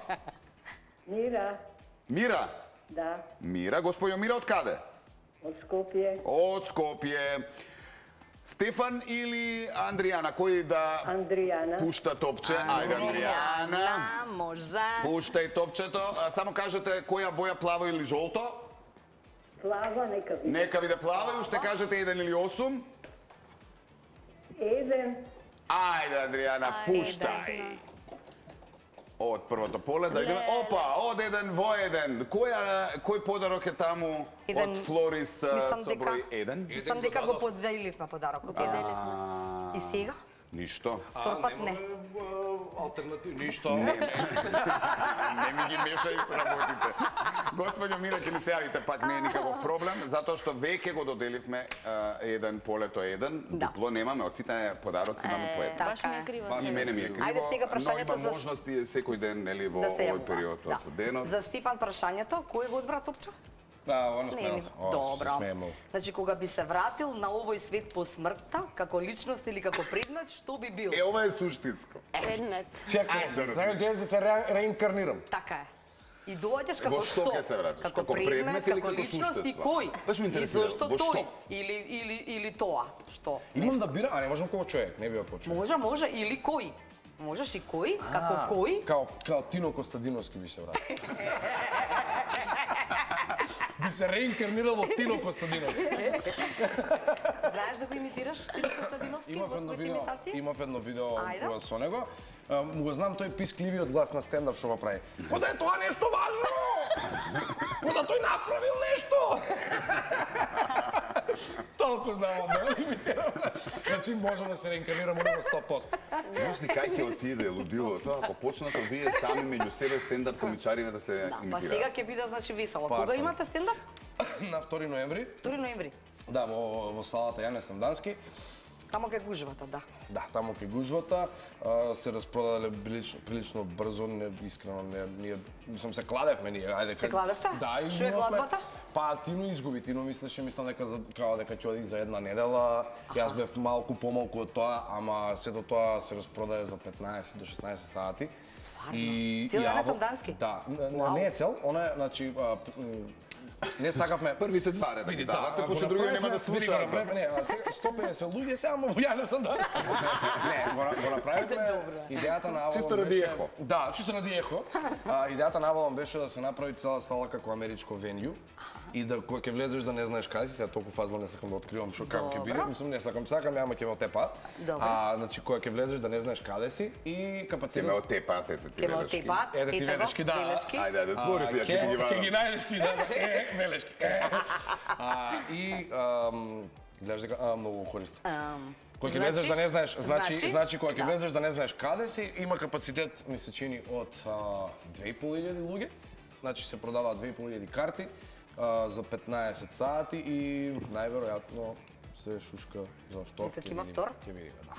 Мира, Мира. да, Мира, господјо Мира, од каде? од Скопје, Од Скопје. Стефан или Андријана, кој да Андријана. пушта топче? Ајде, Андријана. Може. Пуштај топчето. Само кажете која боја, плаво или жолто? Плава, нека ви. Нека биде плаво и уште кажете 1 или 8. Еден, Ајде, Андријана, пуштај. Од првото поле да идеме. Опа, од 1 во 1. Кој подарок е таму Еден- од Флорис со Мислам дека- број 1? Мислам дека го поделивме подарокот. И сега? Ништо. Втор пат не. Алтернатив, ништо. Не ми ги мешај работите. Господјо Мира, ќе ми се јавите, пак не е никаков проблем, затоа што веќе го доделивме еден полето еден, дупло немаме, од сите подароци имаме по еден. Баш ми е криво. И мене ми е криво, Ајде сега но прашањето има за- можности секој ден, нели, во Да се овој јавува. период Да. од денот. За Стефан прашањето, кој го одбра топче? Да, оно Не, смеам. не. Добро. Значи, кога би се вратил на овој свет по смртта, како личност или како предмет, што би бил? Ова е суштинско. Предмет. Чекај, сакаш да се реинкарнирам. Така е. И доаѓаш како Во што ќе се вратиш? Како Како предмет, предмет или како како личност и суштество? кој? Баш ме И интересира, зашто во што? тој? Или тоа? Што? Имам да бирам, а не можам како човек, не бива како човек. Може, или кој? Можеш и кој? Како кој? Као Тино Костадиновски би се вратил. Би се реинкарнирал во Тино Костадиновски. Знаеш да го имитираш Тино Костадиновски во твоите имитации? Имав едно видео Ајде. со него. Му го знам тој пискливиот глас на стендап што го прави. Кода е тоа нешто важно? Кода тој направил нешто? Толку знам да имитирам. Значи може да се реинкарнирам во 100%. Знаеш ли кај ќе отиде лудило тоа ако почнато вие сами меѓу себе стендап комичариве да се Па имитираат? сега ќе биде значи весело. Па, Кога па. имате стендап? На 2 ноември, 2 ноември. да, во салата Јане Сандански. Тамо кај гужвата, да. Да, тамо кај гужвата се распродале прилично брзо, не искрено ние мислам се кладевме ние, ајде. Се кладевте? Да, и Што е имавме- кладбата? Па Тино изгуби, Тино мислеше мислам дека као дека ќе оди за една недела. Јас бев малку помалку од тоа, ама сето тоа се распродае за 15 до 16 сати. Стварно? Цел Јане Сандански? Да, Вау. не е цел, она е значи не сакавме Првите два реда ги давате, пошто други нема да слушаат. Не, а сега 150 луѓе само во Јане Сандански. Не, го направивме. Идејата на Авалон Чисто ради беше... ехо. Да, чисто ради ехо. Идејата на Авалон беше да се направи цела сала како америчко венју и да кога ќе влезеш да не знаеш кај си, сега толку фазно не сакам да откривам што како ќе биде, мислам не сакам, ама ќе ме отепаат. Добро. Значи кога ќе влезеш да не знаеш каде си и Ќе капацитет. ме отепаат, ете ти Ќе ме велешки. отепат, Ете ти ете го, велешки, да. велешки. Ајде, збори си, ја ќе ги Ќе вадам. ги најдеш си, да, велешки. И гледаш дека многу користи. Кога ќе влезеш да не знаеш, значи кога ќе влезеш да не знаеш каде си, има капацитет, ми се чини од 2500 луѓе. Значи се продаваат 2500 карти за 15 сати и најверојатно се шушка за втор. Дека има втор? Ќе видиме, да.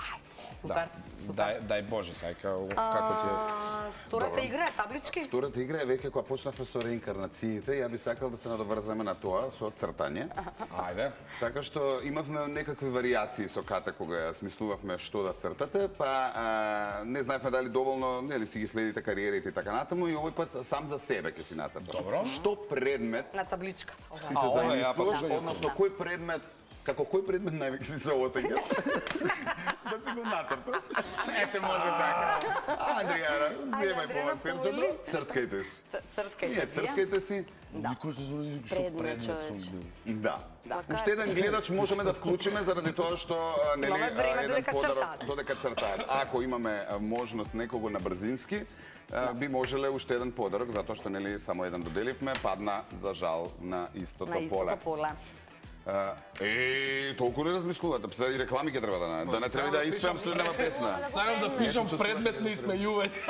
Супер, супер. Дај Боже, сај како ти е. Втората игра е таблички? Втората игра е веќе кога почнавме со реинкарнациите, ја би сакал да се надоврзаме на тоа со цртање. Ајде. Така што имавме некакви варијации со Ката кога ја смислувавме што да цртате, па не знаевме дали доволно, нели си ги следите кариерите и така натаму и овој пат сам за себе ќе си нацрташ. Добро. Што предмет На табличка. си се ја замислуваш, па односно кој предмет како кој предмет највеќе си се осеќаш? Да си го нацрташ? Ете може така. Андријана, земај по вас перчето, црткајте си. Црткајте Ние си. црткајте си. Никој се зори што предмет сум бил. Да. Уште еден гледач можеме да вклучиме заради тоа што нели Имаме време еден додека подарок цртаат. додека цртаат. Ако имаме можност некого на брзински, би можеле уште еден подарок затоа што нели само еден доделивме, падна за жал на истото На поле. истото поле. Толку ли размислувате? Сега и реклами ќе треба да не треба да испеам следнава песна. Сакам да пишам предмет на исмејување.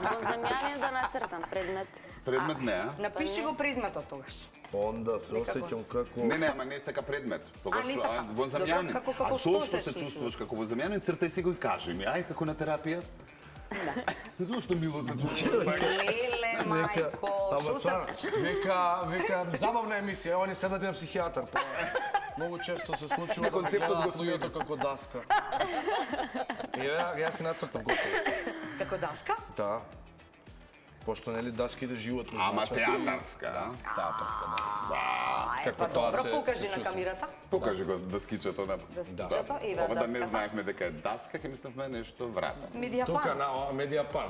Во земјање да нацртам предмет. Предмет не, а? Напиши го предметот тогаш. Онда се осеќам како... Не, ама не сака предмет. Тогаш не сака. во земјанин. Добро, како А што со што се се чувствуваш? чувствуваш како во земјанин, цртај си го и кажи ми. Ај како на терапија. Зошто мило се чувствуваш? Леле, мајко, Ама шо стварно, се... века забавна емисија, они седат на психијатар. Па, многу често се случува да Концептот го гледаат смени. луѓето како даска. И јас си нацртам готово. Како даска? Да. Пошто нели даските животни Ама значат и- театарска, а? Театарска даска. Ај, Како па тоа добро, се- покажи се на чувствува. камерата. Покажи го даскичето на... Даскичето, еве Ова да не даската. знаевме дека е даска, ќе мислевме нешто врата. Тука Медијапан. на медијапан.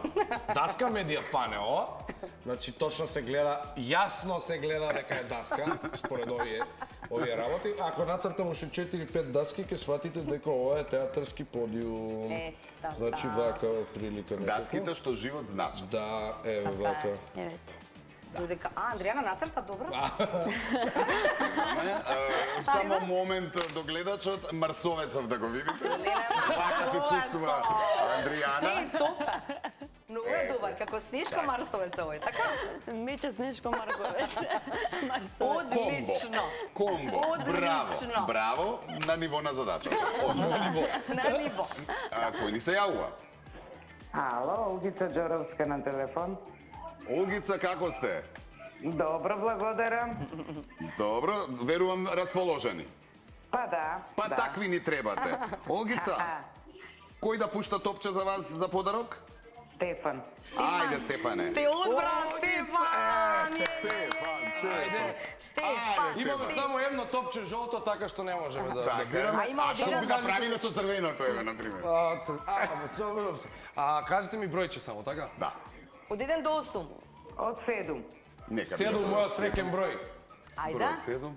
Даска медијапан е ова. Значи точно се гледа, јасно се гледа дека е даска според овие работи. Ако нацртам уште 4-5 даски, ќе сватите дека ова е театарски подиум. Да, Значи да. вака прилика некако. Даските што живот значи. Да, еве вака. Евете. Додека, Андријана нацрта добро? Само момент до гледачот, Марсовецов да го видите. Вака се чувствува Андријана. Е, топ. Многу е добар, како Снешко Марсовец овој, така? Мече Снешко Марковец. Марсовец. Одлично. Комбо. Одлично. Браво. Браво на ниво на задачата. На ниво. Кој ни се јавува? Ало, Олгица Джоровска на телефон. Олгица, како сте? Добро, благодарам. Добро, верувам расположени. Па да. Па да. такви ни требате. Олгица, кој да пушта топче за вас за подарок? Стефан. Ајде, Стефане. Те одбра, Стефан! Стефан! Имаме само едно топче жолто, така што не можеме да бираме. А што би направиле со црвеното, еве, например? Кажете ми бројче само, така? Да. Од 1 до 8. Од 7. 7 мојот среќен број. Ајде. Број 7.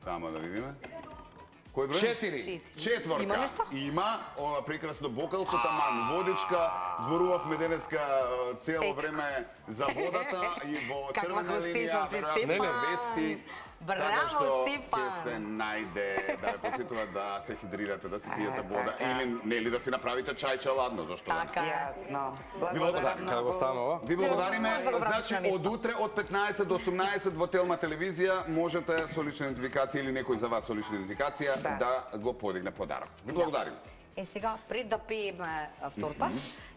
Само да видиме. Кој број? 4. Четворка. Има нешто? Има, ова прекрасно бокалче, таман водичка. Зборувавме денеска цело време за водата и во црвена линија, веројатно вести. Браво, Така што ќе се најде, да ве потсетува да се хидрирате, да си пиете вода или нели да си направите чајче ладно, зашто да не? Така е. Ви благодариме. Како станува? Ви благодариме. Може да го вратиш Значи, на место. од утре, од 15 до 18 во Телма телевизија, можете со лична идентификација или некој за вас со лична идентификација да го подигне подарок. Ви благодариме. Сега, пред да пееме втор пат,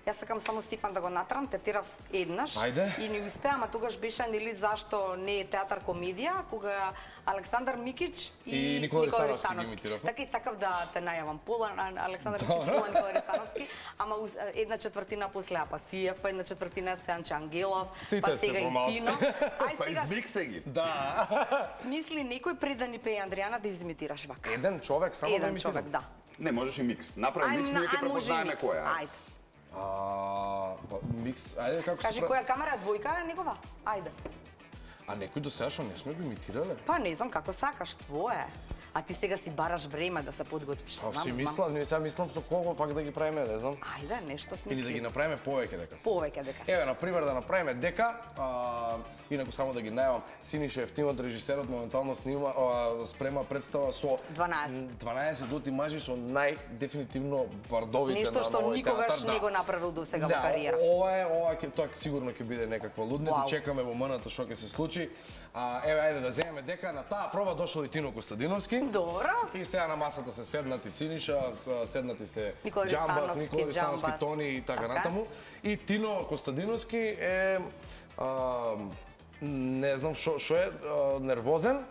јас сакам само Стефан да го натрам, тетирав еднаш Ајде. и не успеа, ама тогаш беше нели зашто не е театар комедија, кога Александар Микич И Никола Ристановски ги имитирав. Така и сакав да те најавам. Пола на Александар Микич, пола Никола Ристановски, ама една четвртина после Апасиев, па една четвртина Стојанче Ангелов, Сите па се сега и помалци. Тино. Ај Па сега измиксе ги. Да. смисли некој пред да ни пее Андријана да изимитираш вака. Еден човек само да Еден имитира. човек, да. Не, можеш и микс. Направи микс, ние ќе препознаеме кој е. Ајде. Микс, ајде како се Кажи прави? која камера, двојка е негова? Ајде. А некој до сега што не сме го имитирале? Па не знам како сакаш, твое. А ти сега си бараш време да се подготвиш. А си мислам, не сега мислам со кого пак да ги правиме, не знам. Ајде, нешто смисли. Или да ги направиме повеќе дека се. Повеќе дека се. Еве, на пример, да направиме дека, инаку само да ги најавам, Синиша Ефтимов, режисерот, моментално спрема представа со 12 лути мажи со најдефинитивно бардовите Нешто на што овој никогаш театар, не го направил до сега во кариера. Ова тоа сигурно ќе биде некаква лудница, чекаме во МНТ што ќе се случи. Еве, ајде да земеме дека на таа проба дошол и Тино Костадиновски. Добро. И сега на масата се седнати Синиша, седнати се Никола Джамбас, Ристановски, Никола Ристановски, Джамбас. Тони и така Така. натаму. И Тино Костадиновски е не знам што е нервозен.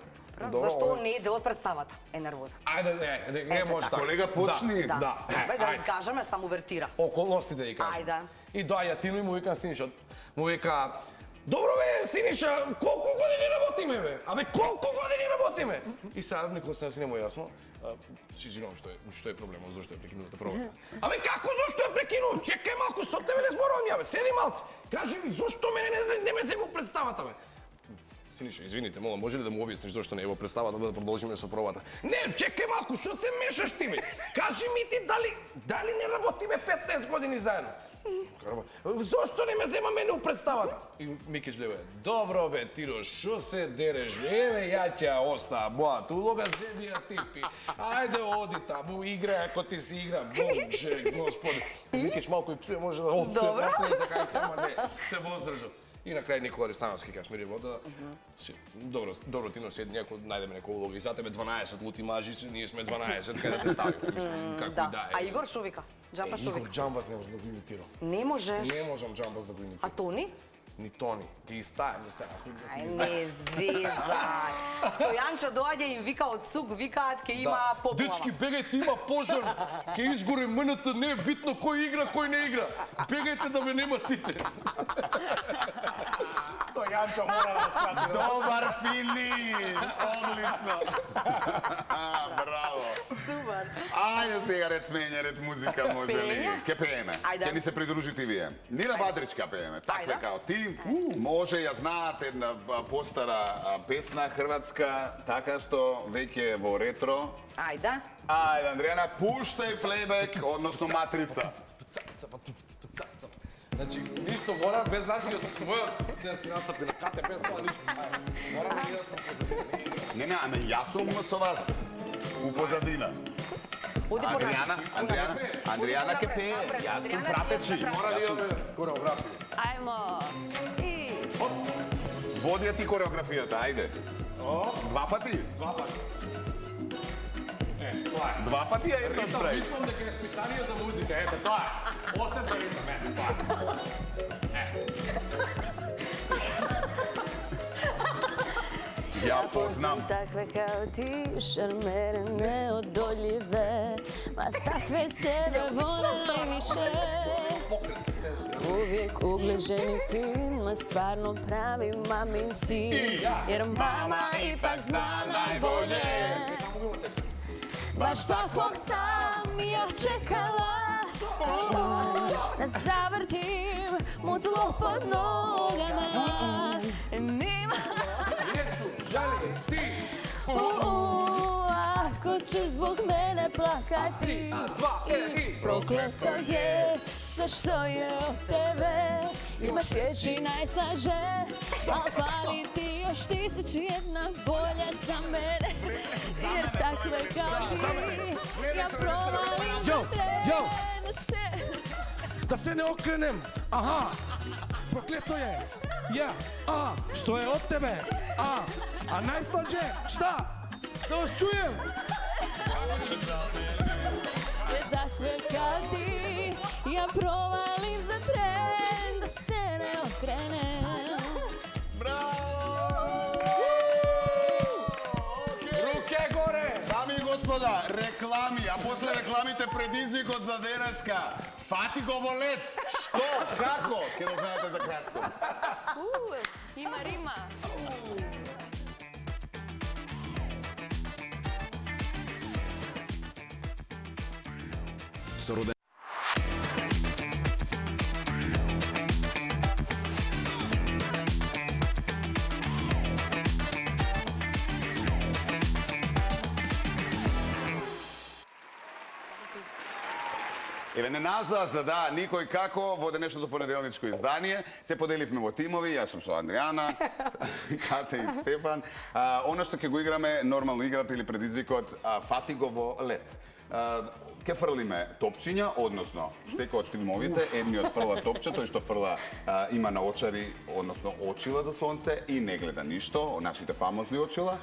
Зашто не е дел од представата? Е нервозен. Ајде, не може така. Колега, почни. Да. Ајде да кажеме, само вертира. Околности да ја кажем. Ајде. И доаѓа Тино и му вика Синиша, му вика: "Добро бе, Синиша, колку години работиме бе? Абе, колку години работиме?" И сега Никола Ристановски не му е јасно. Си извинувам, што е проблемот, зашто е прекинута пробата. Абе, како зашто е прекинувам? Чекај малку, со тебе не зборувам ја, бе, седи малце. Кажи ми, зашто мене не ме зему представата, бе? Синиша, извините, молам, може ли да му објасниш зашто не е во представата, да продолжиме со пробата? Не, чекај малку, што се мешаш ти, бе? Кажи ми ти дали не работиме 15 години заедно? Зошто не ме зема мене у представата? И Микич леве, добро бе, Тиро, шо се дереш бе? Еве, ја ќе ја оставам, мојата улога земи ја типи. Ајде, оди таму, играј ако ти си игра. Боже, господи. Микич малку и псуе, може да опцуе, бацане за кај ама не, се воздржав. И на крај Никола Ристановски кога смири вода. Добро Тино, седни ако најдеме некоја улога и за тебе 12 лути мажи, ние сме 12, кај да те ставиме, мислам, како и да е. А Игор шо вика? Джамбас шо Игор вика? Джамбас не може да го имитира. Не можеш. Не можам Джамбас да го А имитирам. Тони? Ни Тони. Ги ставим сега. Ај, не зезај. Стојанче доаѓа и им вика од сук, викаат ке има поплава. Дечки, бегајте, има пожар. Ке изгоре МНТ, не е битно кој игра, кој не игра. Бегајте да ме нема сите. Стојанче мора да скати. Добар финиш! Одлично! Браво! Супер. Ајде сега ред смење, ред музика може ли? Пење? Ке пееме. Ајде. Ке ни се придружите и вие. Нина Бадричка пееме. Такве Ајде. као ти. Може, ја знаат една постара песна хрватска, така што веќе е во ретро. Ајде. Ајде, Андријана, пуштај плейбек, односно матрица. Значи, ништо мора без нашиот мојот сценски настапи на КТ без тоа ништо. Мора да јас позадина. Не, аме јас сум со вас у позадина. Оди по Андријана ке пее. Јас сум пратечи. Мора да имаме кореографија. Ајмо. Водија ти кореографијата, ајде. Два пати? Два пати. Тоа е. Два пати ја една Ритам, спреј. мислам дека е списание за музика, ете тоа е. 8 за ритам, ете тоа е. Ja poznam takve kao ti, šarmere neodoljive, ma takve sebe vole najviše. Uvijek ugležen i fin, ma stvarno pravi mamin sin, jer mama ipak zna najbolje. Baš takvog sam ja čekala, da zavrtim mu tlo pod nogama. Nima... Ako će zbog mene plakati, i prokleto je sve što je od tebe. Imaš riječi najslaže, al fali ti još 1001 bolja za mene. Jer takve kao ti, ja provalim za trene se. Da se ne okrenem, aha, prokleto je, ja, što je od tebe, a najslađe, šta, da vas čujem? Jer takve kao ti, ja provalim za tren, da se ne okrenem. Ruke gore! Dami i gospoda, reklami, a posle reklamite predizvikot za deneska. Fatigovo let! Što? Kako? Kje znate za kratko? Ima rima. Еве не назад, да, никој како, во денешното понеделничко издание. Се поделивме во тимови, јас сум со Андријана, Кате и Стефан. Оно што ќе го играме, нормално играта или предизвикот Фатигово лет. Ке фрлиме топчиња, односно, секој од тимовите, едниот фрла топче, тој што фрла има наочари, односно очила за сонце и не гледа ништо, нашите фамозни очила.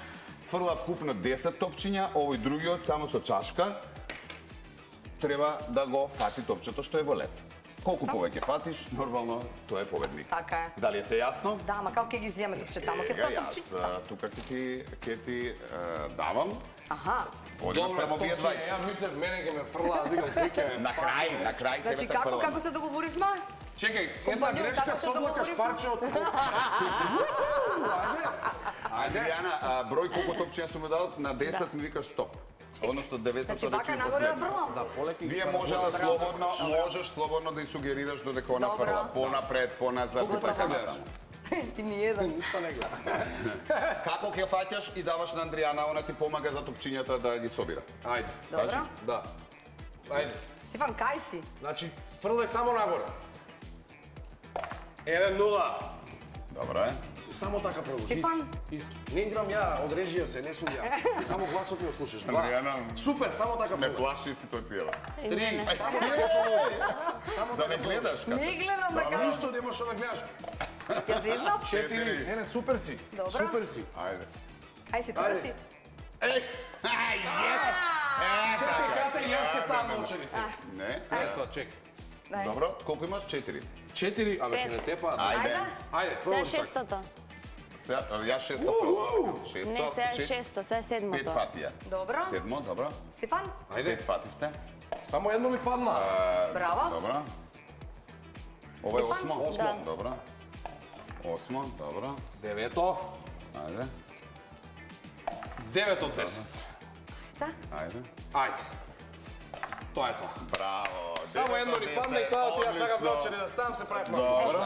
Фрла вкупно 10 топчиња, овој другиот само со чашка, треба да го фати топчето што е во лед. Колку повеќе фатиш, нормално, тој е победник. Така е. Дали е се јасно? Да, ма како ќе ги изјеме топче тамо, ќе тоа топчи? Јас тука ќе ти давам. Аха. Одиме премо вие двајци. Ја мислев, мене ќе ме фрла, да викам, тој ќе ме На крај тебе Значи, те фрлам. како се договоривме? Чекај, една грешка, соблакаш парче од... Адријана, број колку топчиња сум му дал, на 10 ми викаш стоп. Односно 9 Значи, вака нагоре да брла? Вие можеш слободно да и сугерираш додека она фрла. Понапред, поназад. Што гледаш? И ни еден. Ништо не гледа. Како ќе фаќаш и даваш на Андријана, она ти помага за топчињата да ги собира. Ајде. Добро. Да. Ајде. Стефан, кај си? Значи, фрлај само нагоре. 1-0. Добро е. Само така продолжи. Стефан. Не играм ја, од режија се, не сум ја. Само гласот ми го слушаш. Андријана, Супер, само така не продолжи. плаши ситуацијава. 3. Само така продолжи. Само Да не гледаш како. Не гледам дека... Ништо нема што да гледаш. Ќе зезнав? 4. Не, супер си. Добро. Супер си. Ајде. Кај си, тука си? Чекај, Кате, јас ќе ставам научени се. Не. Ето, чекај. Добро, колку имаш? 4. 4, абе, ќе не тепа. Ајде. Ајде, Сега пробаш така. шестото. Јас 600 фрлам. Не, сега е шесто, сега е 5 седмото. фатија. Добро. 7, добро. Стефан? 5 фативте. Само едно ми падна. Браво. Добро. Ова е 8. Да. Добро. 8, добро. 9. Ајде. 9 од 10. Ајде. Ајде. Тоа е тоа. Браво. Само едно ни падна и тоа ти ја сакав научени да ставам, се правив Добро.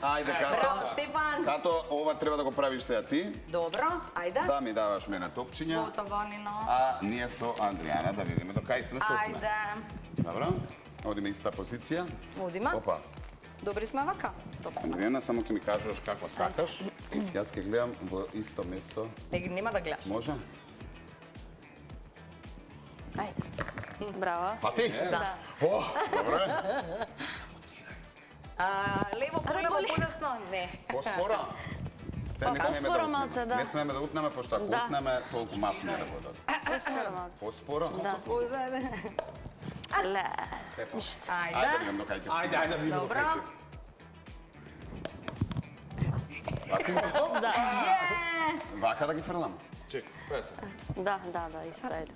Ајде, Браво, Като. Стефан. Като, ова треба да го правиш сега ти. Добро, ајде. Да ми даваш мене топчиња. Готованина. А ние со Андријана да видиме до кај сме, шо сме. Ајде. Добро. Одиме иста позиција. Одиме. Опа. Добри сме вака. Добро. Андријана, само ќе ми кажеш како сакаш. Јас ќе гледам во исто место. Нема да гледаш. Може? Ајде. Браво. Фати? Да. О, добро е. Лево, полево, подесно? Не. Поспора? Се не смееме Поспора да малце, утнеме. да. Не смееме да утнеме, пошто ако Да. утнеме, толку масни да бодат. Поспора малце. Поспора? Да. Ле. Ништо. Ајде, Ајде. видам до кај ќе Ајде, ајде, видимо. Добро. Да. Вака да ги фрлам? Чекай, ето. Да, исто е.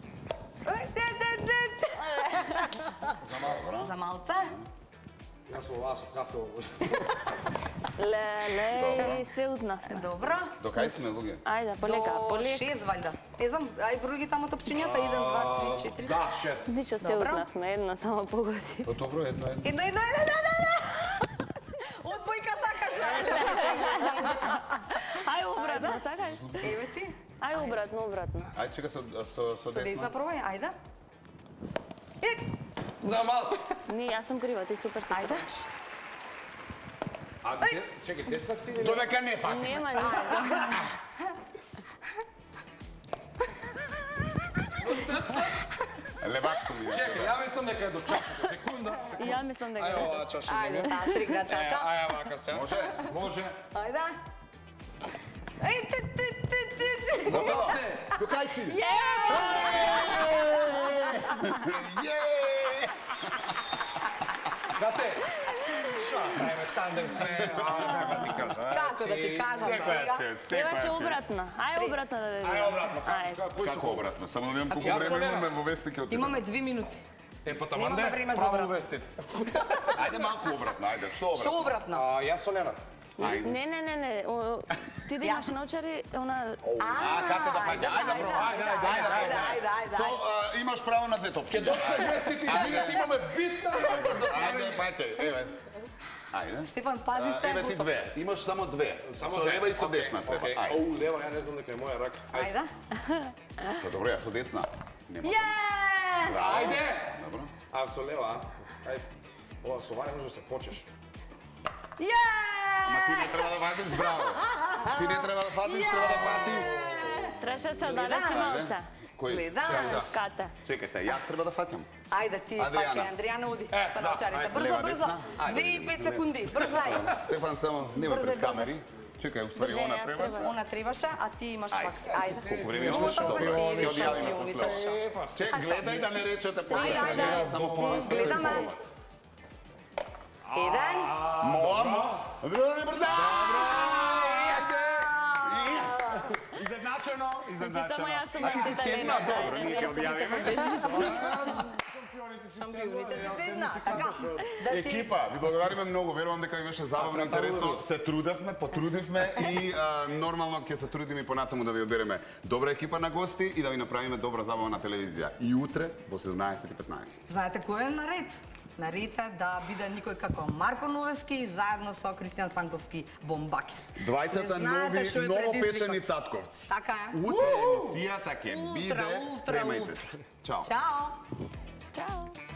За малца? Јас со оваа со кафе обожам. Леле, све утнавме. Добро. До кај сме, луѓе? Ајде, полека, До полека. 6 вајда. Не знам, ај бројги таму топчињата, 1, 2, 3, 4. Да, 6. Ништо се Добро. утнавме, една само погоди. Добро, едно. Едно. Одбојка сакаш. Ај обратно, сакаш? Еве ти. Ај обратно. Ајде, чека со Со десна. десна пробај, ајде. За малце. Не, јас сум крива, ти супер се Ајде. правиш. А чекай, теснак си или? Додека не фати. Нема ништо. Левак сум ја. Чекай, ја мислам дека е до чашата. Секунда. Ја мислам дека Ај е ова чаша. Ајде, таа стригна чаша. Ај вака се. Може? Може. Ајде. Готово. До кај си? Зате. Шо, ајме тандем сме. Како ти кажа? Како да ти кажам, сега? Требаше обратно. Ај обратно да видим. Ај обратно. Ајде. Како обратно? Само да видам колку Јас со време Лена. имаме во вестник од Имаме 2 минути. Е, па Немаме таманде, време за право обратно. вестите. Ајде малку обратно, ајде. Што Шо обратно? обратно? Јас со Лена. Ајде. Не. Ти да имаш научари, она... Како да фаќа? Ајде пробај. Ајде. Со имаш право на две топчиња. Доста вестите и имаме битна работа за Ајде, фаќај, еве. Ајде. Стефан, пази се. Еве ти две. Имаш само две. Само Со две. лева и со Окей, десна треба. окей. Ајде. Оу, лева, ја не знам дека е моја рака. Ајде. Па добро, јас со десна. Нема. Је! Ајде! Добро. А со лева, а? Ајде. Ова со вај може да се почеш. Ама ти не треба да фатиш, браво. Ти не треба да фатиш, треба да фати. Требаше се оддалечи малца. Кој? Гледам. Кате. Чекај се, јас треба да фатам. Ајде ти, Адријана. фаќај, Андријана уди Е, со да, научарите. ајде, Брзо, лева, брзо. десна. Ајде, 2 и видиме. 5 секунди, брзај. Стефан, само немој пред камери. Чекај, уствари, Брзе, она јас треба. треба. Она требаше, а ти имаш факс. Ајде. Колку време имаш? Много Добро, добро, ќе си, одјавиме шампиони, после. тоа. Чек, гледај да не речете после. Ајде, Треба само по Гледаме. Еден. Момо. Добро, не брза. Изедначено, Значи само јас сум А ти си победителка. седна, добро, ние ќе одјавиме. Шампионите се седна, така. Да си... Екипа, ви благодариме многу, верувам дека ви беше забавно, интересно, се трудевме, потрудивме и нормално ќе се трудиме понатаму да ви одбереме добра екипа на гости и да ви направиме добра забава на телевизија. И утре во 17:15. Знаете кој е наред? Наред е да биде никој како Марко Новески заедно со Кристијан Станковски Бомбакис. Двајцата Не знаете што е ново предизвикот. печени татковци. Така е. Утре емисијата ќе биде, Утре, спремајте се. Чао. Чао. Чао.